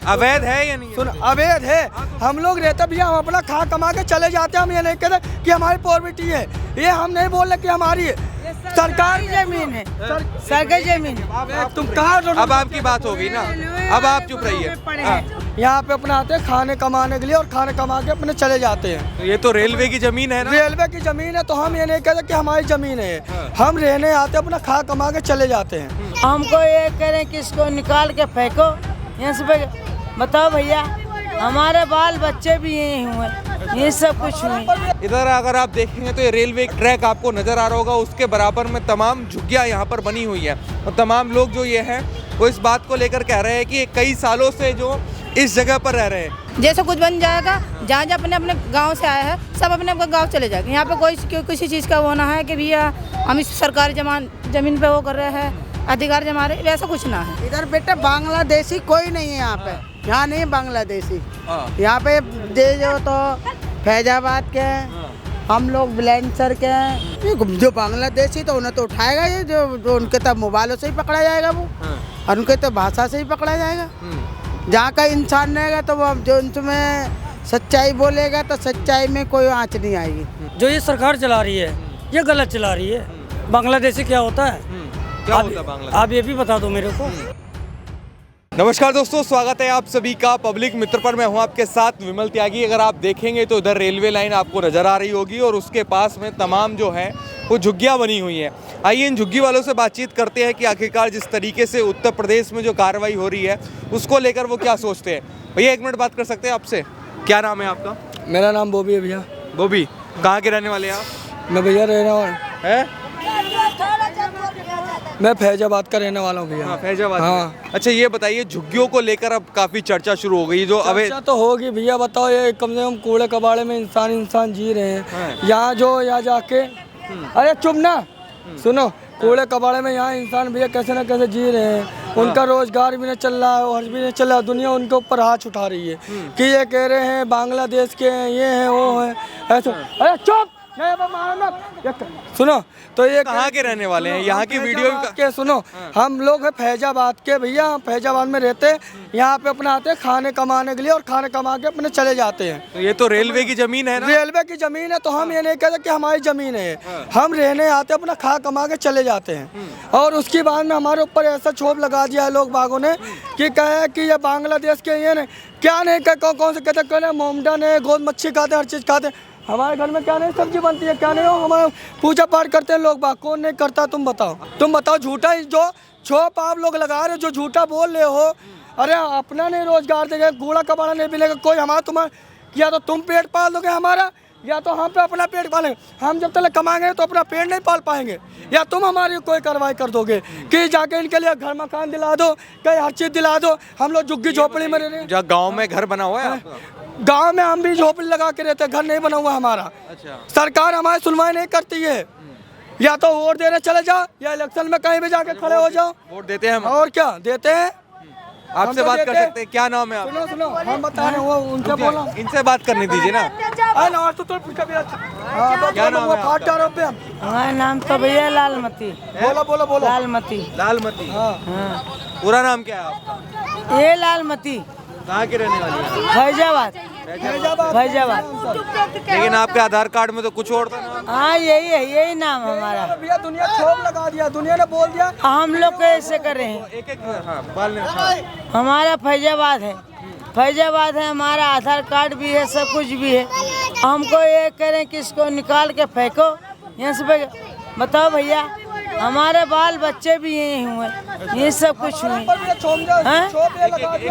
अवैध है या नहीं? सुन, अवैध है। हम लोग रहते भैया, हम अपना खा कमा के चले जाते हैं। हम ये नहीं कहते कि हमारी प्रॉपर्टी है, ये हम नहीं बोल रहे कि हमारी है, सरकारी जमीन है, सरकारी जमीन है। तुम कहाँ? अब आपकी बात होगी ना, अब आप चुप रहिए। यहाँ पे अपना आते हैं खाने कमाने के लिए और खाने कमा के अपने चले जाते हैं। तो ये तो रेलवे की जमीन है ना? रेलवे की जमीन है, तो हम ये नहीं कहते कि हमारी जमीन है। हम रहने आते हैं, अपना खा कमा के चले जाते हैं। हमको ये करें कि इसको निकाल के फेंको यहाँ से। बताओ भैया, हमारे बाल बच्चे भी यही हुए, ये सब कुछ हुए। इधर अगर आप देखेंगे तो ये रेलवे ट्रैक आपको नजर आ रहा होगा, उसके बराबर में तमाम झुग्गियाँ यहाँ पर बनी हुई है और तमाम लोग जो ये हैं वो इस बात को लेकर कह रहे हैं कि कई सालों से जो इस जगह पर रह रहे हैं। जैसे कुछ बन जाएगा, जहाँ जहाँ अपने अपने गांव से आया है सब अपने अपने गांव चले जाएंगे। यहाँ पे कोई किसी चीज़ का वो ना है कि भैया हम इस सरकारी जमीन पे वो कर रहे हैं, अधिकार जमा रहे, वैसा कुछ ना है। इधर बेटा बांग्लादेशी कोई नहीं है यहाँ पे, यहाँ नहीं बांग्लादेशी। यहाँ पे दे जो तो फैजाबाद के हम लोग बुलंदशहर के हैं। जो बांग्लादेशी तो उन्हें तो उठाएगा ये, जो उनके तो मोबाइलों से ही पकड़ा जाएगा वो, और उनके तो भाषा से ही पकड़ा जाएगा। जहाँ का इंसान रहेगा तो वो जो उनमें सच्चाई बोलेगा तो सच्चाई में कोई आँच नहीं आएगी। जो ये सरकार चला रही है ये गलत चला रही है। बांग्लादेशी क्या होता है, क्या होता है बांग्लादेश? आप ये भी बता दो मेरे को। नमस्कार दोस्तों, स्वागत है आप सभी का पब्लिक मित्र पर। मैं हूं आपके साथ विमल त्यागी। अगर आप देखेंगे तो इधर रेलवे लाइन आपको नज़र आ रही होगी और उसके पास में तमाम जो है वो झुग्गियाँ बनी हुई हैं। आइए इन झुग्गी वालों से बातचीत करते हैं कि आखिरकार जिस तरीके से उत्तर प्रदेश में जो कार्रवाई हो रही है उसको लेकर वो क्या सोचते हैं। भैया एक मिनट बात कर सकते हैं आपसे? क्या नाम है आपका? मेरा नाम बॉबी है भैया। बॉबी, कहाँ के रहने वाले हैं आप? मैं भैया रहने वाला है मैं फैजाबाद का रहने वाला हूँ भैया। फैजाबाद। हाँ। अच्छा ये बताइए, झुग्गियों को लेकर अब काफ़ी चर्चा शुरू हो गई जो चर्चा तो होगी भैया। बताओ, ये कम से कम कूड़े कबाड़े में इंसान जी रहे हैं। यहाँ यहाँ जाके अरे चुप ना, सुनो, कूड़े कबाड़े में यहाँ इंसान भैया कैसे ना कैसे जी रहे हैं। उनका रोजगार भी नहीं चल रहा है और भी नहीं चल रहा। दुनिया उनके ऊपर हाथ उठा रही है कि ये कह रहे हैं बांग्लादेश के हैं, ये हैं, वो हैं, ऐसे। अरे चुप, सुनो, तो ये कहाँ के रहने वाले हैं? यहाँ की वीडियो के सुनो। हम लोग हैं फैजाबाद के भैया, हम फैजाबाद में रहते हैं। यहाँ पे अपना आते हैं खाने कमाने के लिए और खाने कमा के अपने चले जाते हैं। तो ये तो रेलवे की जमीन है ना? रेलवे की जमीन है, तो हम ये नहीं कहते कि हमारी जमीन है। हम रहने आते हैं, अपना खा कमा के चले जाते हैं। और उसके बाद में हमारे ऊपर ऐसा क्षोभ लगा दिया है लोग बागों ने कि कहे कि ये बांग्लादेश के ये नहीं, क्या नहीं, कौन से कहते मोमडन है, गोद मच्छी खाते, हर चीज़ खाते। हमारे घर में क्या नहीं सब्जी बनती है, क्या नहीं हो, हमारे पूजा पाठ करते हैं लोग बाग, कौन नहीं करता? तुम बताओ झूठा जो छोप आप लोग लगा रहे हो, जो झूठा बोल रहे हो। अरे अपना नहीं रोजगार देगा, कूड़ा कबाड़ा नहीं मिलेगा कोई। हमारा तुम्हारा या तो तुम पेट पाल दोगे हमारा, या तो हम पे अपना पेट पालेंगे। हम जब तक कमाएंगे तो अपना पेट नहीं पाल पाएंगे, या तुम हमारी कोई कार्रवाई कर दोगे कि जाके इनके लिए घर मकान दिला दो, कहीं हर चीज़ दिला दो। हम लोग झुग्गी झोपड़ी में रह रहे हैं। जहाँ गाँव में घर बना हुआ है आपका? गांव में हम भी झोपड़ी लगा के रहते हैं, घर नहीं बना हुआ हमारा। अच्छा। सरकार हमारी सुनवाई नहीं करती है। या तो वोट देने चले जाओ या इलेक्शन में कहीं भी जाके खड़े हो जाओ। वोट देते हैं हम? और क्या देते हैं? आपसे बात कर सकते हैं? क्या नाम है आप? सुनो, हम बता रहे हैं, उनसे बोला, इनसे बात करने दीजिए ना। क्या नाम है? हमारा नाम तो भैया लालमती। बोलो। लालमती। लालमती। पूरा नाम क्या है आपका? ये लालमती। कहाँ के रहने वाली है? फैजाबाद। लेकिन आपके आधार कार्ड में तो कुछ और था नाम। हाँ यही नाम हमारा। भैया दुनिया क्षोभ लगा दिया, दुनिया ने बोल दिया। हम लोग कैसे कर रहे हैं? एक हमारा फैजाबाद है, हमारा आधार कार्ड भी है, सब कुछ भी है। हमको ये करें कि इसको निकाल के फेंको यहाँ से। बताओ भैया, हमारे बाल बच्चे भी यही हुए, ये सब कुछ हुए।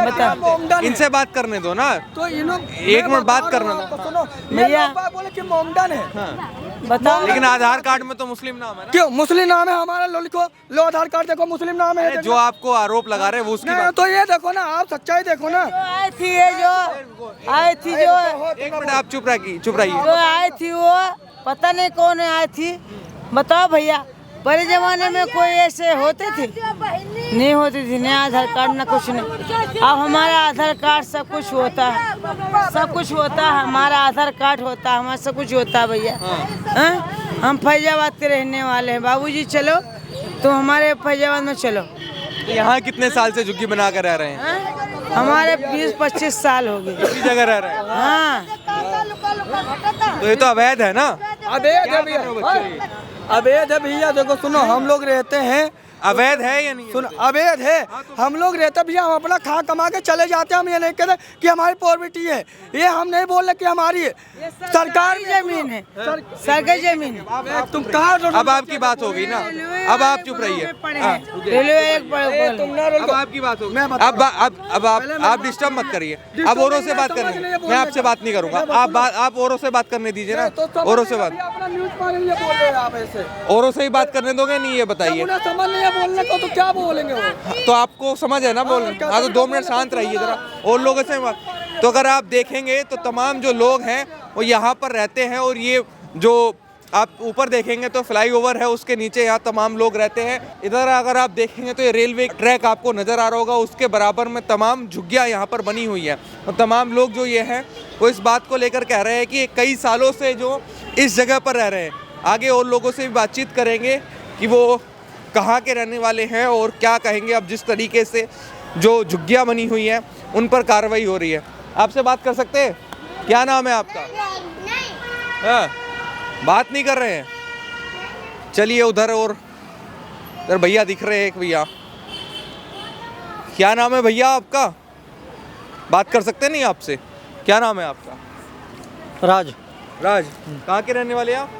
बताओ, इनसे बात करने दो ना, तो एक मिनट बात करने दो भैया। बोले कि मोमडन है। बताओ, लेकिन आधार कार्ड में तो मुस्लिम नाम है ना? क्यों मुस्लिम नाम है हमारा? लो आधार कार्ड देखो, मुस्लिम नाम है। जो आपको आरोप लगा रहे हैं वो उसकी बात। तो ये देखो ना, आप सच्चाई देखो ना। आई थी जो एक मिनट आप चुप रहिए। जो आई थी वो पता नहीं कौन आई थी। बताओ भैया, पहले जमाने में कोई ऐसे होते थे? नहीं होती थी, न आधार कार्ड न कुछ नहीं। अब हमारा आधार कार्ड सब कुछ होता है, हमारा आधार कार्ड होता है, हमारा सब कुछ होता है भैया। हम फैजाबाद के रहने वाले हैं। बाबूजी चलो, तो हमारे फैजाबाद में चलो। यहाँ कितने साल से झुग्गी बना कर रह रहे हैं? हमारे 20-25 साल हो गए। इसी जगह रह रहे हैं, हाँ, तो ये तो अवैध है ना? अवैध क्या है कर रहे हो भैया, बच्चे ये? अवैध है भैया। देखो सुनो, हम लोग रहते हैं, अवैध है या नहीं है? सुन अवैध है। हम लोग रहते भैया, हम अपना खा कमा के चले जाते हैं। हम ये नहीं कहते कि हमारी प्रॉपर्टी है, ये हम नहीं बोल रहे कि हमारी है, सरकारी जमीन है, सरकारी जमीन। तुम कहाँ अब आपकी बात होगी ना, अब आप चुप रहिए। हाँ, रेलवे एक अब आपकी बात होगी। अब आप डिस्टर्ब मत करिए। अब औरों से बात करनी, मैं आपसे बात नहीं करूंगा। आप औरों से बात करने दीजिए ना, औरों से बात, अपना न्यूज़ बोल रहे हैं आप ऐसे। औरों से ही बात करने दोगे नहीं, ये बताइए। उन्हें समझ नहीं है बोलने को, तो क्या बोलेंगे वो? तो आपको समझ है ना बोलने? हाँ, तो 2 मिनट शांत रहिए जरा और लोगों से बात। तो अगर आप देखेंगे तो तमाम जो लोग हैं वो यहाँ पर रहते हैं, और ये जो आप ऊपर देखेंगे तो फ्लाईओवर है, उसके नीचे यहाँ तमाम लोग रहते हैं। इधर अगर आप देखेंगे तो ये रेलवे ट्रैक आपको नज़र आ रहा होगा, उसके बराबर में तमाम झुग्गियाँ यहाँ पर बनी हुई है। और तमाम लोग जो ये हैं वो इस बात को लेकर कह रहे हैं कि कई सालों से जो इस जगह पर रह रहे हैं। आगे और लोगों से भी बातचीत करेंगे कि वो कहाँ के रहने वाले हैं और क्या कहेंगे। अब जिस तरीके से जो झुग्गियाँ बनी हुई हैं उन पर कार्रवाई हो रही है। आपसे बात कर सकते हैं? क्या नाम है आपका? हाँ, बात नहीं कर रहे हैं? चलिए उधर, और इधर भैया दिख रहे हैं, एक भैया। क्या नाम है भैया आपका? बात कर सकते नहीं आपसे? क्या नाम है आपका? राज राज। कहाँ के रहने वाले आप?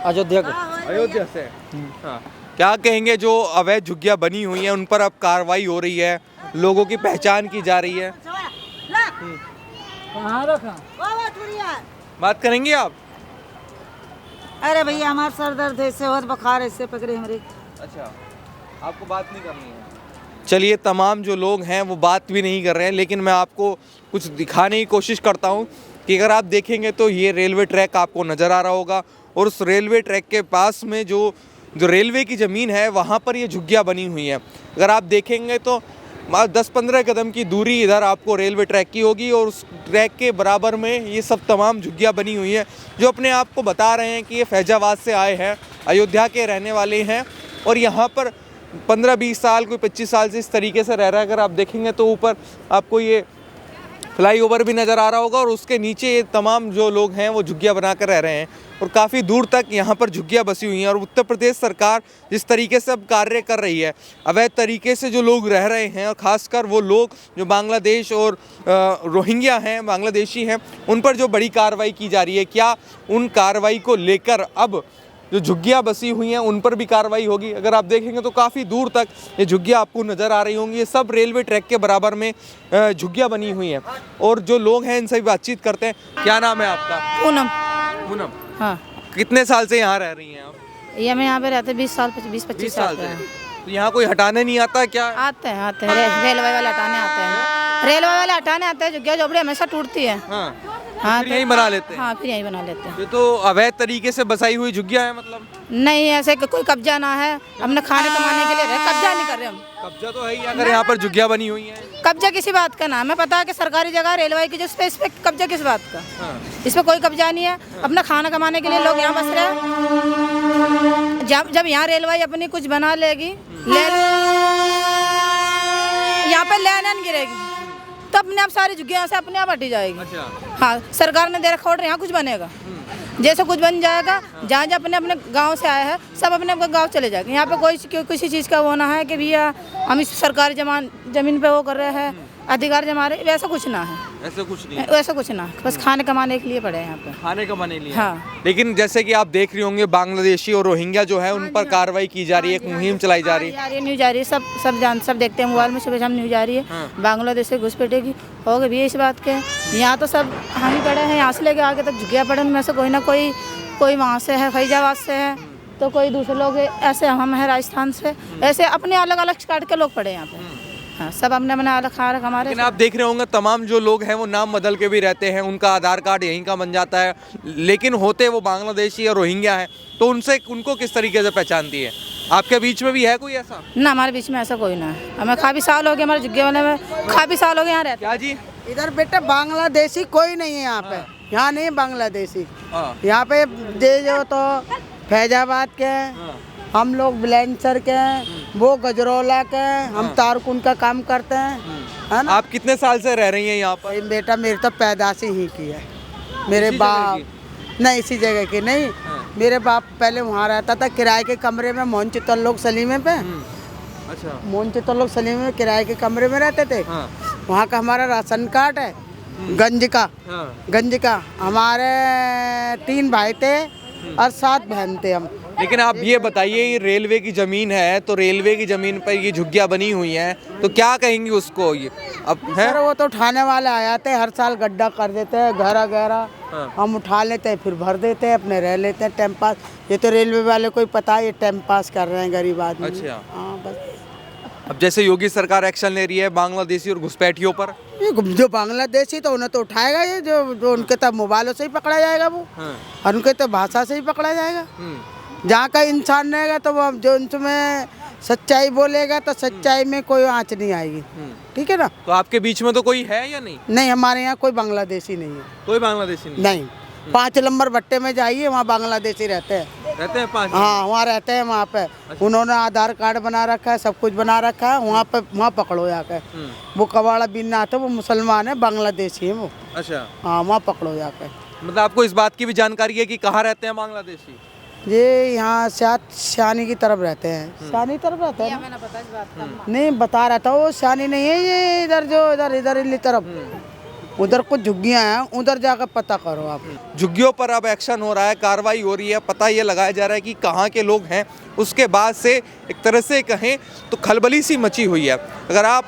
अयोध्या का। अयोध्या से। हाँ, क्या कहेंगे जो अवैध झुग्गियाँ बनी हुई हैं उन पर अब कार्रवाई हो रही है, लोगों की पहचान की जा रही है? बात करेंगे आप? अरे भैया हमारा सर दर्द है, इससे बहुत बुखार है, इससे पकड़े हमारे। अच्छा, आपको बात नहीं करनी है? चलिए, तमाम जो लोग हैं वो बात भी नहीं कर रहे हैं, लेकिन मैं आपको कुछ दिखाने की कोशिश करता हूँ कि अगर आप देखेंगे तो ये रेलवे ट्रैक आपको नज़र आ रहा होगा, और उस रेलवे ट्रैक के पास में जो रेलवे की ज़मीन है वहाँ पर ये झुग्गियाँ बनी हुई हैं। अगर आप देखेंगे तो 10-15 कदम की दूरी इधर आपको रेलवे ट्रैक की होगी, और उस ट्रैक के बराबर में ये सब तमाम झुग्गियाँ बनी हुई हैं, जो अपने आप को बता रहे हैं कि ये फैजाबाद से आए हैं, अयोध्या के रहने वाले हैं, और यहाँ पर 15-20 साल, कोई 25 साल से इस तरीके से रह रहा है। अगर आप देखेंगे तो ऊपर आपको ये फ्लाईओवर भी नज़र आ रहा होगा, और उसके नीचे ये तमाम जो लोग हैं वो झुग्गियाँ बनाकर रह रहे हैं, और काफ़ी दूर तक यहाँ पर झुग्गियाँ बसी हुई हैं। और उत्तर प्रदेश सरकार जिस तरीके से अब कार्य कर रही है, अवैध तरीके से जो लोग रह रहे हैं, और ख़ासकर वो लोग जो बांग्लादेश और रोहिंग्या हैं, बांग्लादेशी हैं, उन पर जो बड़ी कार्रवाई की जा रही है, क्या उन कार्रवाई को लेकर अब जो झुग्गियाँ बसी हुई हैं उन पर भी कार्रवाई होगी? अगर आप देखेंगे तो काफ़ी दूर तक ये झुग्गियाँ आपको नज़र आ रही होंगी। ये सब रेलवे ट्रैक के बराबर में झुग्गियाँ बनी हुई हैं, और जो लोग हैं इनसे भी बातचीत करते हैं। क्या नाम है आपका? पूनम। पूनम, हाँ, कितने साल से यहाँ रह रही हैं आप? ये मैं यहाँ पे रहते 20-25 साल से। तो यहाँ कोई हटाने नहीं आता क्या? आते हैं रेलवे वाले हटाने आते हैं, रेलवे वाले हटाने आते हैं। झुग्गियाँ झोपड़ी हमेशा टूटती है। हाँ, फिर यहीं बना लेते हैं? हाँ, फिर यहीं बना लेते हैं। ये तो अवैध तरीके से बसाई हुई झुग्गियाँ हैं मतलब? नहीं, ऐसे कोई कब्जा ना है, हमने खाने कमाने के लिए कब्जा नहीं कर रहे हम। कब्जा तो है ही, अगर यहाँ पर झुग्गियाँ बनी हुई हैं। कब्जा किसी बात का ना, हमें पता है कि सरकारी जगह रेलवे की, जिस पे इस पे कब्जा किस बात का? इस पे कोई कब्जा नहीं है। अपना खाना कमाने के लिए लोग यहाँ बस रहे हैं। जब यहाँ रेलवे अपनी कुछ बना लेगी, यहाँ पे लैन गिरेगी, तो अपने आप सारी झुग्गियाँ से अपने आप हटी जाएगी। अच्छा। हाँ, सरकार ने दे रखा ऑर्डर, यहाँ कुछ बनेगा, जैसे कुछ बन जाएगा। जहाँ जहाँ अपने अपने गांव से आए हैं सब अपने अपने गांव चले जाएंगे। यहाँ पे कोई किसी चीज़ का वो ना है कि भैया हम इस सरकारी जमीन पे वो कर रहे हैं, अधिकार जमा रहे, वैसा कुछ ना है। ऐसा कुछ नहीं, वैसा कुछ ना, बस खाने कमाने के लिए पड़े हैं यहाँ पे, खाने कमाने के लिए। हाँ। लेकिन जैसे कि आप देख रही होंगे, बांग्लादेशी और रोहिंग्या जो है उन पर कार्रवाई की जा रही है, एक मुहिम चलाई जा रही है। न्यूज आ रही है, सब देखते हैं मोबाइल में, सुबह शाम न्यूज आ रही है। बांग्लादेश से घुसपैठे की हो गई भी इस बात के। यहाँ तो सब हम ही पड़े हैं, यहाँ से लेके आगे तक झुग्गियाँ पड़े, उनमें से कोई ना कोई वहाँ से है, फैजाबाद से है, तो कोई दूसरे लोग ऐसे, हम हैं राजस्थान से, ऐसे अपने अलग अलग काट के लोग पड़े यहाँ पे। हाँ, सब अपने अपने अलग खा रख हमारे। लेकिन आप देख रहे होंगे तमाम जो लोग हैं वो नाम बदल के भी रहते हैं, उनका आधार कार्ड यहीं का बन जाता है, लेकिन होते वो बांग्लादेशी और रोहिंग्या हैं। तो उनको किस तरीके से पहचानती है? आपके बीच में भी है कोई ऐसा? ना, हमारे बीच में ऐसा कोई ना है। हमें काफ़ी साल हो गए, हमारे झुग्गे वाले में काफ़ी साल हो गए यहाँ रहते। क्या जी? इधर बेटा बांग्लादेशी कोई नहीं है यहाँ पे, यहाँ नहीं बांग्लादेशी। यहाँ पे दे जो तो फैजाबाद के, हम लोग बुलंदशहर के, वो गजरौला के, हम तारकुन का काम करते हैं। है ना। आप कितने साल से रह रही हैं यहाँ पर? भाई बेटा मेरी तो पैदाश ही की है। मेरे इसी जगह बाप नहीं इसी जगह की नहीं, मेरे बाप पहले वहाँ रहता था किराए के कमरे में, मोहन चित्तौड़ सलीमे पे। अच्छा। मोहन चित्तौड़ सलीमे में किराए के कमरे में रहते थे। हाँ। वहाँ का हमारा राशन कार्ड है गंज का। हाँ। गंज का हमारे 3 भाई थे और 7 बहन थे हम। लेकिन आप ये बताइए, ये रेलवे की जमीन है, तो रेलवे की जमीन पर ये झुग्गियां बनी हुई हैं, तो क्या कहेंगे उसको ये अब है? सर वो तो उठाने वाले आ जाते हैं, हर साल गड्ढा कर देते हैं गहरा गहरा। हाँ। हम उठा लेते हैं फिर भर देते हैं, अपने रह लेते हैं टाइम पास। ये तो रेलवे वाले को ही पता है ये टाइम पास कर रहे हैं गरीब आदमी। अच्छा। हाँ बस। अब जैसे योगी सरकार एक्शन ले रही है बांग्लादेशी और घुसपैठियों पर। ये जो बांग्लादेशी तो उन्हें तो उठाएगा, ये जो उनके तब मोबाइलों से ही पकड़ा जाएगा वो। हाँ। और उनके तो भाषा से ही पकड़ा जाएगा। जहाँ का इंसान रहेगा तो वो जो उनमें सच्चाई बोलेगा तो सच्चाई में कोई आँच नहीं आएगी। ठीक है ना। तो आपके बीच में तो कोई है या नहीं? नहीं हमारे यहाँ कोई बांग्लादेशी नहीं है। कोई बांग्लादेशी नहीं? नहीं 5 नंबर भट्टे में जाइए, वहाँ बांग्लादेशी रहते हैं। रहते हैं 5? हाँ वहाँ रहते हैं वहाँ पे। उन्होंने आधार कार्ड बना रखा है, सब कुछ बना रखा है। वहाँ पे वहाँ पकड़ो जाकर। वो कबाड़ा बिन्ना था, वो मुसलमान है, बांग्लादेशी है वो। अच्छा। हाँ वहाँ पकड़ो जाकर। मतलब आपको इस बात की भी जानकारी है कि कहाँ रहते हैं बांग्लादेशी? ये यहाँ शानी की तरफ रहते हैं। शानी तरफ रहते हैं ना? नहीं बता रहा था वो, शानी नहीं है ये, इधर जो इधर इधर तरफ उधर कुछ झुग्गियाँ हैं, उधर जाकर पता करो आप। झुग्गियों पर अब एक्शन हो रहा है, कार्रवाई हो रही है, पता ये लगाया जा रहा है कि कहाँ के लोग हैं। उसके बाद से एक तरह से कहें तो खलबली सी मची हुई है। अगर आप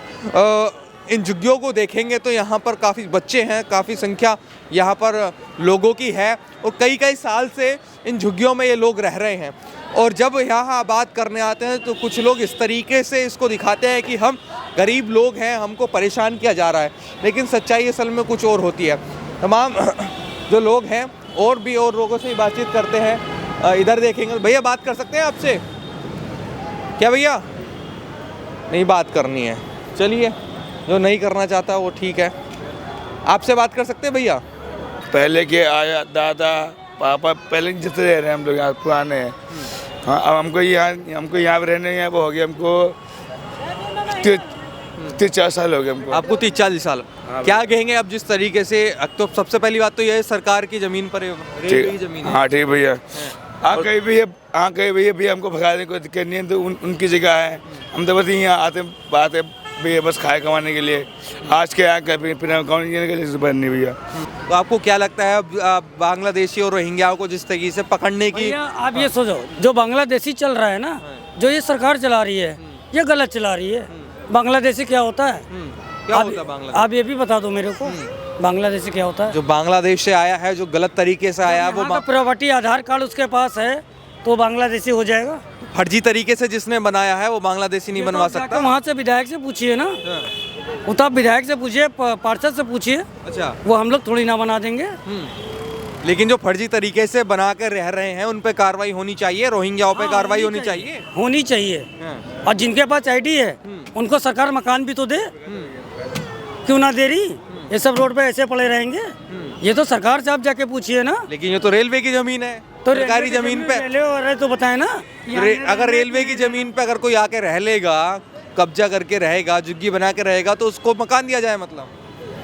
इन झुग्गियों को देखेंगे तो यहाँ पर काफ़ी बच्चे हैं, काफ़ी संख्या यहाँ पर लोगों की है और कई साल से इन झुग्गियों में ये लोग रह रहे हैं। और जब यहाँ बात करने आते हैं तो कुछ लोग इस तरीके से इसको दिखाते हैं कि हम गरीब लोग हैं, हमको परेशान किया जा रहा है, लेकिन सच्चाई असल में कुछ और होती है। तमाम जो लोग हैं और लोगों से बातचीत करते हैं। इधर देखेंगे, भैया बात कर सकते हैं आपसे? क्या भैया नहीं बात करनी है? चलिए, जो नहीं करना चाहता वो ठीक है। आपसे बात कर सकते हैं भैया? पहले के आया दादा पापा पहले जितने रह रहे हैं हम लोग यहाँ पुराने हैं। हाँ अब हमको यहाँ पे रहने यहाँ पे हो गया हमको 30-40 साल हो गए हमको। आपको 30-40 साल? हाँ क्या कहेंगे अब जिस तरीके से, तो सबसे पहली बात तो यह है सरकार की जमीन पर रेलवे की जमीन है। हाँ ठीक भैया। हाँ कहीं भैया हमको भगाने को दिक्कत नहीं है, तो उनकी जगह है। हम तो बस यहाँ आते बात है भैया, बस खाए कमाने के लिए। आज के यहाँ फिर बननी भैया। तो आपको क्या लगता है अब बांग्लादेशी और रोहिंग्याओं को जिस तरीके से पकड़ने की? आप ये सोचो, जो बांग्लादेशी चल रहा है ना, जो ये सरकार चला रही है, ये गलत चला रही है। बांग्लादेशी क्या होता है? क्या होता है बांग्लादेश? आप ये भी बता दो मेरे को, बांग्लादेशी क्या होता है? जो बांग्लादेश से आया है, जो गलत तरीके से आया है, वो प्रॉपर्टी आधार कार्ड उसके पास है तो बांग्लादेशी हो जाएगा। फर्जी तरीके से जिसने बनाया है वो बांग्लादेशी नहीं बनवा सकता। वहाँ से विधायक से पूछिए ना, वो तो आप विधायक से पूछिए, पार्षद से पूछिए। अच्छा। वो हम लोग थोड़ी ना बना देंगे। लेकिन जो फर्जी तरीके से बना कर रह रहे हैं उन पे कार्रवाई होनी चाहिए, रोहिंग्याओं पे कार्रवाई होनी चाहिए। होनी चाहिए। और जिनके पास आईडी है उनको सरकार मकान भी तो दे, क्यों ना दे रही? ये सब रोड पे ऐसे पड़े रहेंगे? ये तो सरकार से आप जाके पूछिए ना। लेकिन ये तो रेलवे की जमीन है, तो सरकारी जमीन पे रेलवे तो बताए ना। अगर रेलवे की जमीन पे अगर कोई आके रह लेगा, कब्जा करके रहेगा, झुग्गी बना के रहेगा, तो उसको मकान दिया जाए। मतलब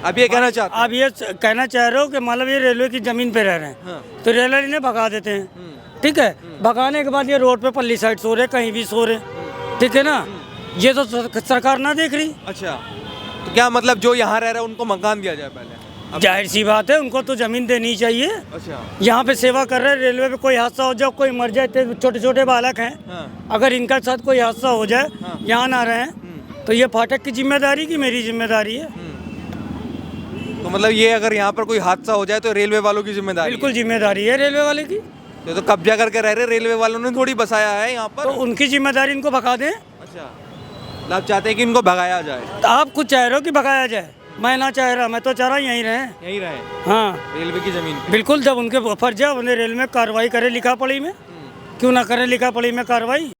आप ये कहना चाहते हैं? आप ये कहना चाह रहे हो कि मतलब ये रेलवे की जमीन पे रह रहे हैं, तो रेलवे इन्हें भगा देते हैं। ठीक है, भगाने के बाद ये रोड पे पल्ली साइड सो रहे, कहीं भी सो रहे। ठीक है ना, ये तो सरकार ना देख रही। अच्छा, तो क्या मतलब जो यहाँ रह रहे हैं उनको मकान दिया जाए पहले? जाहिर सी बात है, उनको तो जमीन देनी चाहिए। अच्छा। यहाँ पे सेवा कर रहे हैं, रेलवे पे कोई हादसा हो जाए, कोई मर जाए, छोटे छोटे बालक हैं। हाँ। अगर इनका साथ कोई हादसा हो जाए, यहाँ ना रहे, तो ये फाटक की जिम्मेदारी की मेरी जिम्मेदारी है। तो मतलब ये अगर यहाँ पर कोई हादसा हो जाए तो रेलवे वालों की जिम्मेदारी? बिल्कुल जिम्मेदारी है रेलवे वाले की। तो कब्जा करके रह रहे, रेलवे वालों ने थोड़ी बसाया है यहाँ पर। तो उनकी जिम्मेदारी इनको भगा दें। अच्छा, आप चाहते हैं कि इनको भगाया जाए? तो आप कुछ चाह रहे हो कि भगाया जाए? मैं ना चाह रहा, मैं तो चाह रहा यहीं रहे। यहीं रहे? हाँ, रेलवे की जमीन पे। बिल्कुल, जब उनके फर्ज है उन्हें रेल में कार्रवाई करे लिखा पढ़ी में, क्यों ना करें लिखा पढ़ी में कार्रवाई।